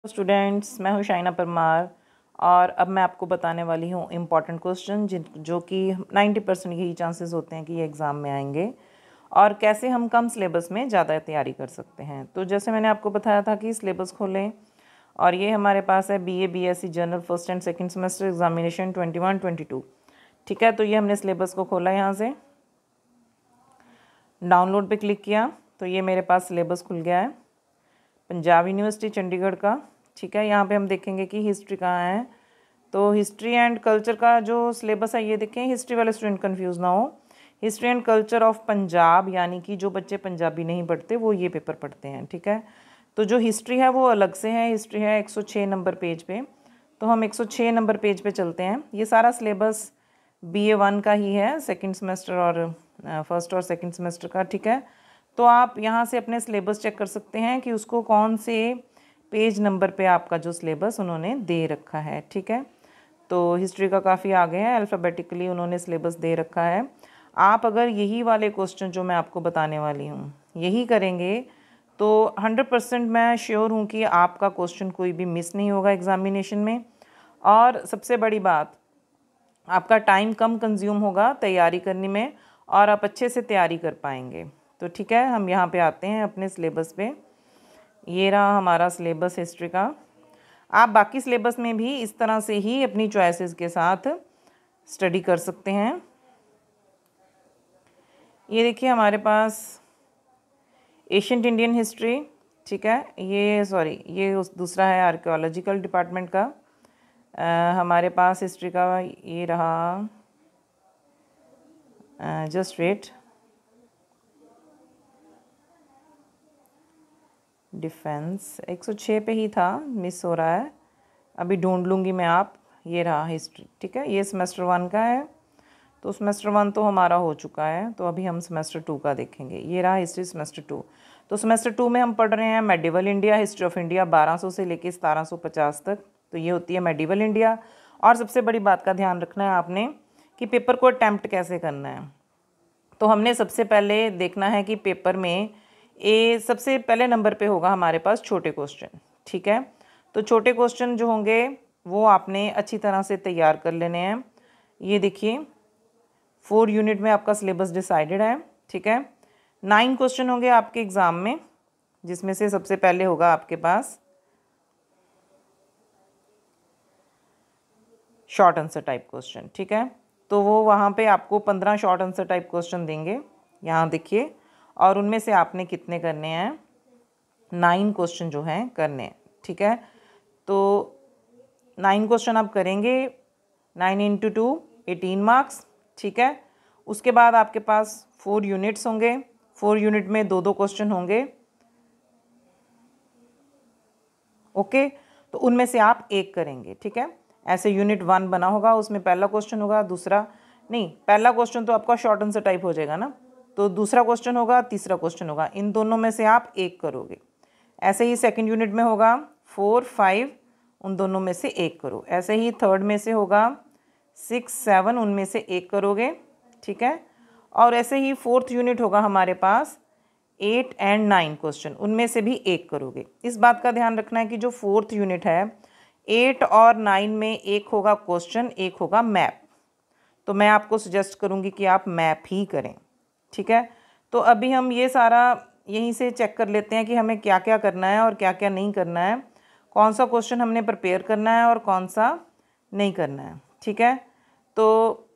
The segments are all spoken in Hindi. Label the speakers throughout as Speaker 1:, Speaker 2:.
Speaker 1: स्टूडेंट्स, मैं हूँ शाइना परमार और अब मैं आपको बताने वाली हूँ इम्पॉर्टेंट क्वेश्चन जो कि 90% यही चांसेस होते हैं कि ये एग्ज़ाम में आएंगे और कैसे हम कम सिलेबस में ज़्यादा तैयारी कर सकते हैं। तो जैसे मैंने आपको बताया था कि सिलेबस खोलें और ये हमारे पास है BA BSc general first and second semester examination 21-22। ठीक है, तो ये हमने सिलेबस को खोला, यहाँ से डाउनलोड पे क्लिक किया तो ये मेरे पास सिलेबस खुल गया है पंजाब यूनिवर्सिटी चंडीगढ़ का। ठीक है, यहाँ पे हम देखेंगे कि हिस्ट्री कहाँ है। तो हिस्ट्री एंड कल्चर का जो सिलेबस है ये देखें, हिस्ट्री वाले स्टूडेंट कंफ्यूज ना हो। History and culture of Punjab, यानी कि जो बच्चे पंजाबी नहीं पढ़ते वो ये पेपर पढ़ते हैं। ठीक है, तो जो हिस्ट्री है वो अलग से है। हिस्ट्री है 106 नंबर पेज पे, तो हम 106 नंबर पेज पे चलते हैं। ये सारा सिलेबस BA 1 का ही है, सेकेंड सेमेस्टर और फर्स्ट और सेकेंड सेमेस्टर का। ठीक है, तो आप यहाँ से अपने सिलेबस चेक कर सकते हैं कि उसको कौन से पेज नंबर पे आपका जो सिलेबस उन्होंने दे रखा है। ठीक है, तो हिस्ट्री का काफ़ी आगे है, अल्फ़ाबेटिकली उन्होंने सिलेबस दे रखा है। आप अगर यही वाले क्वेश्चन जो मैं आपको बताने वाली हूँ यही करेंगे तो 100% मैं श्योर हूँ कि आपका क्वेश्चन कोई भी मिस नहीं होगा एग्ज़ामिनेशन में। और सबसे बड़ी बात, आपका टाइम कम कंज्यूम होगा तैयारी करने में और आप अच्छे से तैयारी कर पाएंगे। तो ठीक है, हम यहाँ पे आते हैं अपने सिलेबस पे। ये रहा हमारा सिलेबस हिस्ट्री का। आप बाकी सिलेबस में भी इस तरह से ही अपनी चॉइसेस के साथ स्टडी कर सकते हैं। ये देखिए हमारे पास एशियंट इंडियन हिस्ट्री। ठीक है, ये उस दूसरा है आर्कियोलॉजिकल डिपार्टमेंट का। हमारे पास हिस्ट्री का ये रहा, जस्ट वेट, डिफेंस 106 पे ही था, मिस हो रहा है, अभी ढूंढ लूँगी मैं। आप, ये रहा हिस्ट्री। ठीक है, ये सेमेस्टर 1 का है, तो सेमेस्टर 1 तो हमारा हो चुका है, तो अभी हम सेमेस्टर 2 का देखेंगे। ये रहा हिस्ट्री सेमेस्टर 2। तो सेमेस्टर 2 में हम पढ़ रहे हैं medieval India, history of India 1200 से लेके 1750 तक। तो ये होती है मेडिवल इंडिया। और सबसे बड़ी बात का ध्यान रखना है आपने कि पेपर को अटैम्प्ट कैसे करना है। तो हमने सबसे पहले देखना है कि पेपर में सबसे पहले नंबर पे होगा हमारे पास छोटे क्वेश्चन। ठीक है, तो छोटे क्वेश्चन जो होंगे वो आपने अच्छी तरह से तैयार कर लेने हैं। ये देखिए 4 यूनिट में आपका सिलेबस डिसाइडेड है। ठीक है, 9 क्वेश्चन होंगे आपके एग्ज़ाम में, जिसमें से सबसे पहले होगा आपके पास शॉर्ट आंसर टाइप क्वेश्चन। ठीक है, तो वो वहाँ पे आपको 15 शॉर्ट आंसर टाइप क्वेश्चन देंगे, यहाँ देखिए, और उनमें से आपने कितने करने हैं, 9 क्वेश्चन जो हैं करने हैं। ठीक है, तो 9 क्वेश्चन आप करेंगे, 9 × 2 18 मार्क्स। ठीक है, उसके बाद आपके पास 4 यूनिट्स होंगे, 4 यूनिट में 2-2 क्वेश्चन होंगे। ओके, तो उनमें से आप एक करेंगे। ठीक है, ऐसे यूनिट 1 बना होगा, उसमें पहला क्वेश्चन होगा, दूसरा नहीं, पहला क्वेश्चन तो आपका शॉर्ट आंसर टाइप हो जाएगा ना, तो दूसरा क्वेश्चन होगा, तीसरा क्वेश्चन होगा, इन दोनों में से आप एक करोगे। ऐसे ही सेकंड यूनिट में होगा 4, 5, उन दोनों में से एक करो। ऐसे ही थर्ड में से होगा 6, 7, उनमें से एक करोगे। ठीक है, और ऐसे ही फोर्थ यूनिट होगा हमारे पास 8 और 9 क्वेश्चन, उनमें से भी एक करोगे। इस बात का ध्यान रखना है कि जो फोर्थ यूनिट है 8 और 9 में एक होगा क्वेश्चन, एक होगा मैप। तो मैं आपको सजेस्ट करूँगी कि आप मैप ही करें। ठीक है, तो अभी हम ये सारा यहीं से चेक कर लेते हैं कि हमें क्या क्या करना है और क्या क्या नहीं करना है, कौन सा क्वेश्चन हमने प्रिपेयर करना है और कौन सा नहीं करना है। ठीक है, तो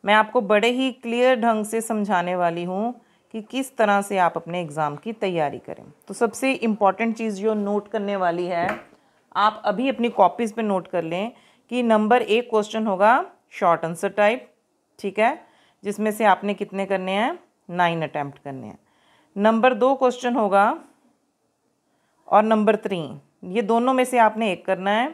Speaker 1: मैं आपको बड़े ही क्लियर ढंग से समझाने वाली हूँ कि किस तरह से आप अपने एग्ज़ाम की तैयारी करें। तो सबसे इम्पॉर्टेंट चीज़ जो नोट करने वाली है, आप अभी अपनी कॉपीज़ पे नोट कर लें कि नंबर 1 क्वेश्चन होगा शॉर्ट आंसर टाइप। ठीक है, जिसमें से आपने कितने करने हैं, 9 अटैम्प्ट करने हैं। नंबर 2 क्वेश्चन होगा और नंबर 3, ये दोनों में से आपने एक करना है।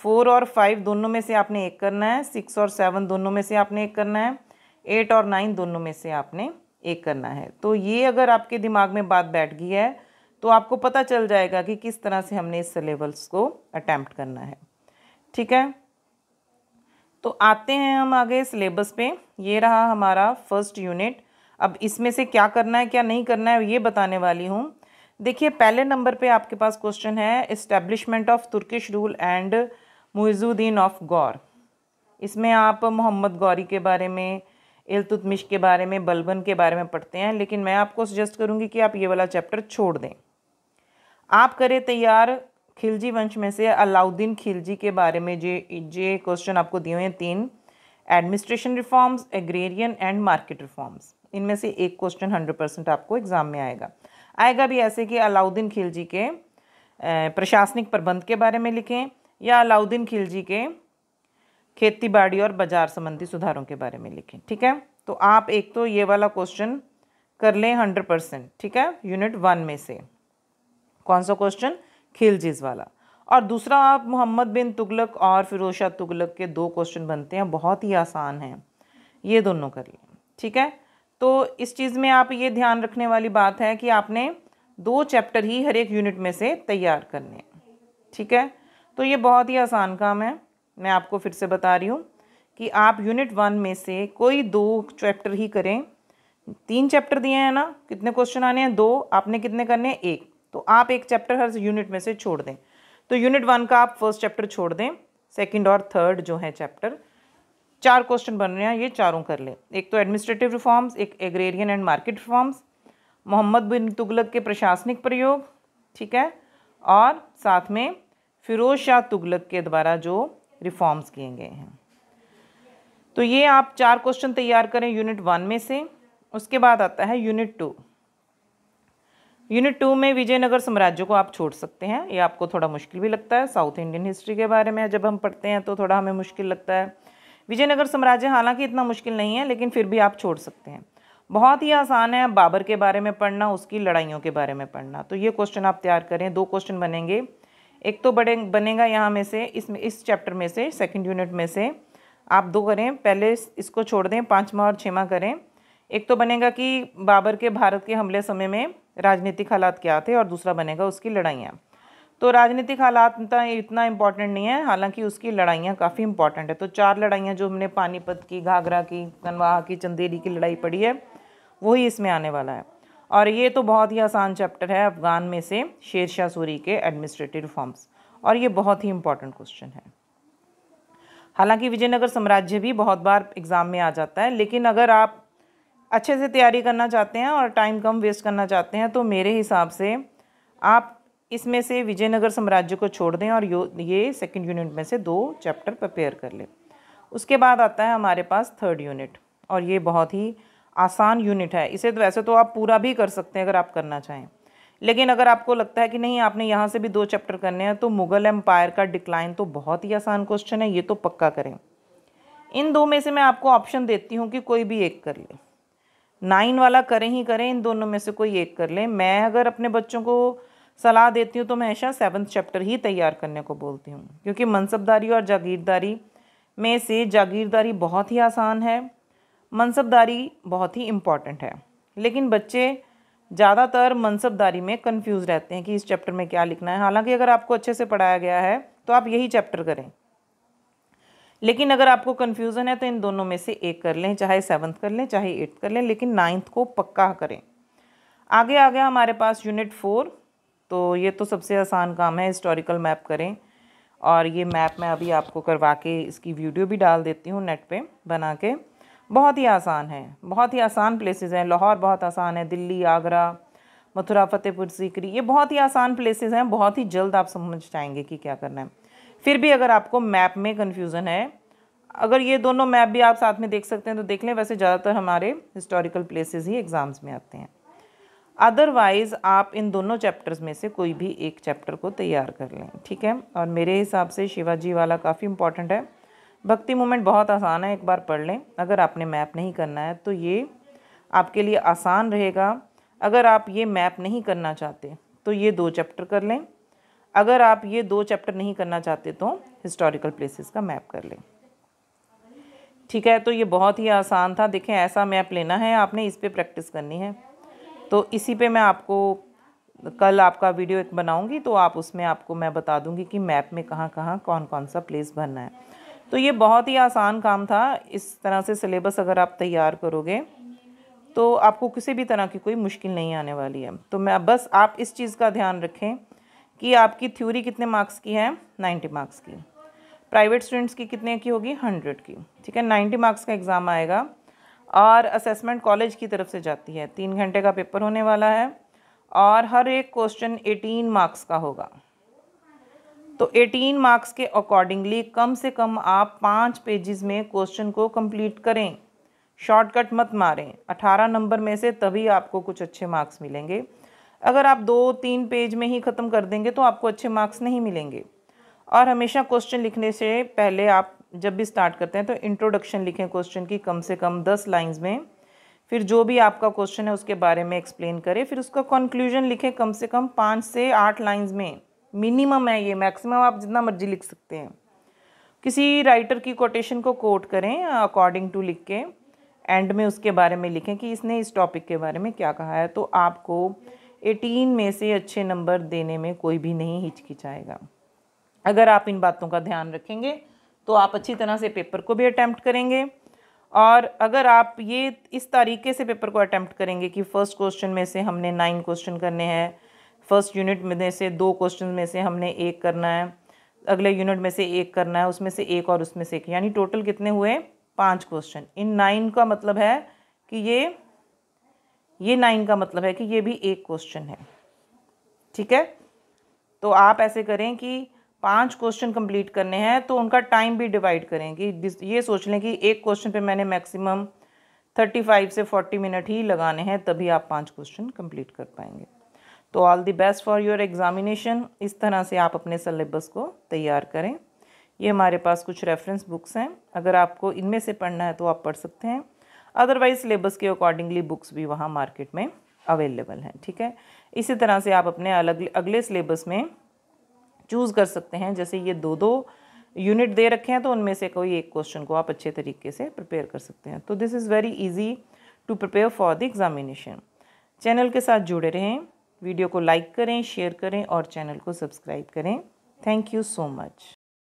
Speaker 1: 4 और 5 दोनों में से आपने एक करना है। 6 और 7 दोनों में से आपने एक करना है। 8 और 9 दोनों में से आपने एक करना है। तो ये अगर आपके दिमाग में बात बैठ गई है तो आपको पता चल जाएगा कि किस तरह से हमने इस सिलेबस को अटैम्प्ट करना है। ठीक है, तो आते हैं हम आगे सिलेबस पे। ये रहा हमारा फर्स्ट यूनिट। अब इसमें से क्या करना है क्या नहीं करना है ये बताने वाली हूँ। देखिए पहले नंबर पे आपके पास क्वेश्चन है establishment of Turkish rule and Muizuddin of Ghor. इसमें आप मोहम्मद गौरी के बारे में, इल्तुतमिश के बारे में, बलबन के बारे में पढ़ते हैं, लेकिन मैं आपको सजेस्ट करूंगी कि आप ये वाला चैप्टर छोड़ दें। आप करें तैयार खिलजी वंश में से अलाउद्दीन खिलजी के बारे में जे क्वेश्चन आपको दिए हुए हैं 3, administration reforms, agrarian and market reforms. इनमें से एक क्वेश्चन 100% आपको एग्जाम में आएगा भी ऐसे कि अलाउद्दीन खिलजी के प्रशासनिक प्रबंध के बारे में लिखें या अलाउद्दीन खिलजी के खेती बाड़ी और बाजार संबंधी सुधारों के बारे में लिखें। ठीक है, तो आप एक तो ये वाला क्वेश्चन कर लें 100%। ठीक है, यूनिट 1 में से कौन सा क्वेश्चन, खिलजीज वाला। और दूसरा आप मोहम्मद बिन तुगलक और फिरोज शाह तुगलक के 2 क्वेश्चन बनते हैं, बहुत ही आसान हैं, ये दोनों करिए। ठीक है, तो इस चीज़ में आप ये ध्यान रखने वाली बात है कि आपने 2 चैप्टर ही हर एक यूनिट में से तैयार करने हैं। ठीक है, तो ये बहुत ही आसान काम है। मैं आपको फिर से बता रही हूँ कि आप यूनिट 1 में से कोई 2 चैप्टर ही करें। 3 चैप्टर दिए हैं ना, कितने क्वेश्चन आने हैं, 2, आपने कितने करने हैं, 1। तो आप एक चैप्टर हर यूनिट में से छोड़ दें। तो यूनिट 1 का आप फर्स्ट चैप्टर छोड़ दें, सेकंड और थर्ड जो है चैप्टर, 4 क्वेश्चन बन रहे हैं, ये चारों कर लें। एक तो एडमिनिस्ट्रेटिव रिफॉर्म्स, एक agrarian and market reforms, Mohammad bin Tughlaq के प्रशासनिक प्रयोग, ठीक है, और साथ में फिरोज शाह तुगलक के द्वारा जो रिफॉर्म्स किए गए हैं। तो ये आप 4 क्वेश्चन तैयार करें यूनिट 1 में से। उसके बाद आता है यूनिट 2। यूनिट 2 में विजयनगर साम्राज्य को आप छोड़ सकते हैं, ये आपको थोड़ा मुश्किल भी लगता है, साउथ इंडियन हिस्ट्री के बारे में जब हम पढ़ते हैं तो थोड़ा हमें मुश्किल लगता है। विजयनगर साम्राज्य हालांकि इतना मुश्किल नहीं है, लेकिन फिर भी आप छोड़ सकते हैं, बहुत ही आसान है। बाबर के बारे में पढ़ना, उसकी लड़ाइयों के बारे में पढ़ना, तो ये क्वेश्चन आप तैयार करें। 2 क्वेश्चन बनेंगे, एक तो बनेगा यहाँ में से, इस चैप्टर में से, सेकेंड यूनिट में से आप 2 करें, पहले इसको छोड़ दें, 5वां और 6वां करें। एक तो बनेगा कि बाबर के भारत के हमले समय में राजनीतिक हालात क्या थे, और दूसरा बनेगा उसकी लड़ाइयाँ। तो राजनीतिक हालात इतना इम्पॉर्टेंट नहीं है, हालांकि उसकी लड़ाइयाँ काफ़ी इंपॉर्टेंट है। तो 4 लड़ाइयाँ जो हमने पानीपत की, घाघरा की, कनवाहा की, चंदेरी की लड़ाई पढ़ी है, वही इसमें आने वाला है। और ये तो बहुत ही आसान चैप्टर है, अफगान में से शेर शाह सूरी के एडमिनिस्ट्रेटिव रिफॉर्म्स, और ये बहुत ही इंपॉर्टेंट क्वेश्चन है। हालांकि विजयनगर साम्राज्य भी बहुत बार एग्ज़ाम में आ जाता है, लेकिन अगर आप अच्छे से तैयारी करना चाहते हैं और टाइम कम वेस्ट करना चाहते हैं, तो मेरे हिसाब से आप इसमें से विजयनगर साम्राज्य को छोड़ दें और ये सेकंड यूनिट में से 2 चैप्टर प्रिपेयर कर लें। उसके बाद आता है हमारे पास थर्ड यूनिट, और ये बहुत ही आसान यूनिट है। इसे तो वैसे तो आप पूरा भी कर सकते हैं अगर आप करना चाहें, लेकिन अगर आपको लगता है कि नहीं आपने यहाँ से भी 2 चैप्टर करने हैं, तो मुग़ल एम्पायर का डिक्लाइन तो बहुत ही आसान क्वेश्चन है, ये तो पक्का करें। इन 2 में से मैं आपको ऑप्शन देती हूँ कि कोई भी एक कर ले, 9 वाला करें ही करें, इन दोनों में से कोई एक कर लें। मैं अगर अपने बच्चों को सलाह देती हूँ तो मैं हमेशा 7th चैप्टर ही तैयार करने को बोलती हूँ, क्योंकि मनसबदारी और जागीरदारी में से जागीरदारी बहुत ही आसान है, मनसबदारी बहुत ही इम्पॉर्टेंट है। लेकिन बच्चे ज़्यादातर मनसबदारी में कंफ्यूज रहते हैं कि इस चैप्टर में क्या लिखना है। हालांकि अगर आपको अच्छे से पढ़ाया गया है तो आप यही चैप्टर करें, लेकिन अगर आपको कन्फ्यूज़न है तो इन दोनों में से एक कर लें, चाहे 7th कर लें चाहे 8th कर लें, लेकिन 9th को पक्का करें। आगे आ गया हमारे पास यूनिट 4। तो ये तो सबसे आसान काम है, हिस्टोरिकल मैप करें, और ये मैप मैं अभी आपको करवा के इसकी वीडियो भी डाल देती हूँ नेट पे बना के। बहुत ही आसान है, बहुत ही आसान प्लेसेस हैं। लाहौर बहुत आसान है, दिल्ली, आगरा, मथुरा, फतेहपुर सीकरी, ये बहुत ही आसान प्लेसेस हैं, बहुत ही जल्द आप समझ जाएंगे कि क्या करना है। फिर भी अगर आपको मैप में कन्फ्यूज़न है, अगर ये दोनों मैप भी आप साथ में देख सकते हैं तो देख लें, वैसे ज़्यादातर हमारे हिस्टोरिकल प्लेसेस ही एग्ज़ाम्स में आते हैं। अदरवाइज़ आप इन दोनों चैप्टर्स में से कोई भी एक चैप्टर को तैयार कर लें, ठीक है। और मेरे हिसाब से शिवाजी वाला काफ़ी इंपॉर्टेंट है, भक्ति मूवमेंट बहुत आसान है, एक बार पढ़ लें। अगर आपने मैप नहीं करना है तो ये आपके लिए आसान रहेगा। अगर आप ये मैप नहीं करना चाहते तो ये 2 चैप्टर कर लें, अगर आप ये 2 चैप्टर नहीं करना चाहते तो हिस्टोरिकल प्लेसेस का मैप कर लें, ठीक है। तो ये बहुत ही आसान था। देखें, ऐसा मैप लेना है आपने, इस पे प्रैक्टिस करनी है। तो इसी पे मैं आपको कल आपका वीडियो एक बनाऊंगी, तो आप उसमें आपको मैं बता दूंगी कि मैप में कहाँ कहाँ कौन कौन सा प्लेस भरना है। तो ये बहुत ही आसान काम था। इस तरह से सिलेबस अगर आप तैयार करोगे तो आपको किसी भी तरह की कोई मुश्किल नहीं आने वाली है। तो मैं बस आप इस चीज़ का ध्यान रखें कि आपकी थ्योरी कितने मार्क्स की है, 90 मार्क्स की। प्राइवेट स्टूडेंट्स की कितने की होगी, 100 की। ठीक है, 90 मार्क्स का एग्ज़ाम आएगा और असेसमेंट कॉलेज की तरफ से जाती है। 3 घंटे का पेपर होने वाला है और हर एक क्वेश्चन 18 मार्क्स का होगा। तो 18 मार्क्स के अकॉर्डिंगली कम से कम आप 5 पेजेस में क्वेश्चन को कंप्लीट करें, शॉर्टकट मत मारें। 18 नंबर में से तभी आपको कुछ अच्छे मार्क्स मिलेंगे। अगर आप 2-3 पेज में ही ख़त्म कर देंगे तो आपको अच्छे मार्क्स नहीं मिलेंगे। और हमेशा क्वेश्चन लिखने से पहले आप जब भी स्टार्ट करते हैं तो इंट्रोडक्शन लिखें क्वेश्चन की कम से कम 10 लाइंस में। फिर जो भी आपका क्वेश्चन है उसके बारे में एक्सप्लेन करें। फिर उसका कंक्लूजन लिखें कम से कम 5 से 8 लाइंस में। मिनिमम है ये, मैक्सिमम आप जितना मर्जी लिख सकते हैं। किसी राइटर की कोटेशन को कोट करें अकॉर्डिंग टू लिख के, एंड में उसके बारे में लिखें कि इसने इस टॉपिक के बारे में क्या कहा है। तो आपको 18 में से अच्छे नंबर देने में कोई भी नहीं हिचकिचाएगा। अगर आप इन बातों का ध्यान रखेंगे तो आप अच्छी तरह से पेपर को भी अटैम्प्ट करेंगे। और अगर आप ये इस तरीके से पेपर को अटैम्प्ट करेंगे कि फ़र्स्ट क्वेश्चन में से हमने 9 क्वेश्चन करने हैं, फर्स्ट यूनिट में से 2 क्वेश्चन में से हमने 1 करना है, अगले यूनिट में से 1 करना है, उसमें से 1 और उसमें से 1, यानी टोटल कितने हुए, 5 क्वेश्चन। इन 9 का मतलब है कि ये 9 का मतलब है कि ये भी 1 क्वेश्चन है। ठीक है, तो आप ऐसे करें कि 5 क्वेश्चन कंप्लीट करने हैं तो उनका टाइम भी डिवाइड करें कि ये सोच लें कि एक क्वेश्चन पे मैंने मैक्सिमम 35 से 40 मिनट ही लगाने हैं, तभी आप 5 क्वेश्चन कंप्लीट कर पाएंगे। तो all the best for your examination. इस तरह से आप अपने सिलेबस को तैयार करें। ये हमारे पास कुछ रेफरेंस बुक्स हैं, अगर आपको इनमें से पढ़ना है तो आप पढ़ सकते हैं। अदरवाइज सिलेबस के अकॉर्डिंगली बुक्स भी वहाँ मार्केट में अवेलेबल हैं। ठीक है, इसी तरह से आप अपने अगले सिलेबस में चूज़ कर सकते हैं। जैसे ये 2-2 यूनिट दे रखे हैं तो उनमें से कोई एक क्वेश्चन को आप अच्छे तरीके से प्रिपेयर कर सकते हैं। तो this is very easy to prepare for the examination. Channel के साथ जुड़े रहें, वीडियो को लाइक करें, शेयर करें और चैनल को सब्सक्राइब करें। Thank you so much.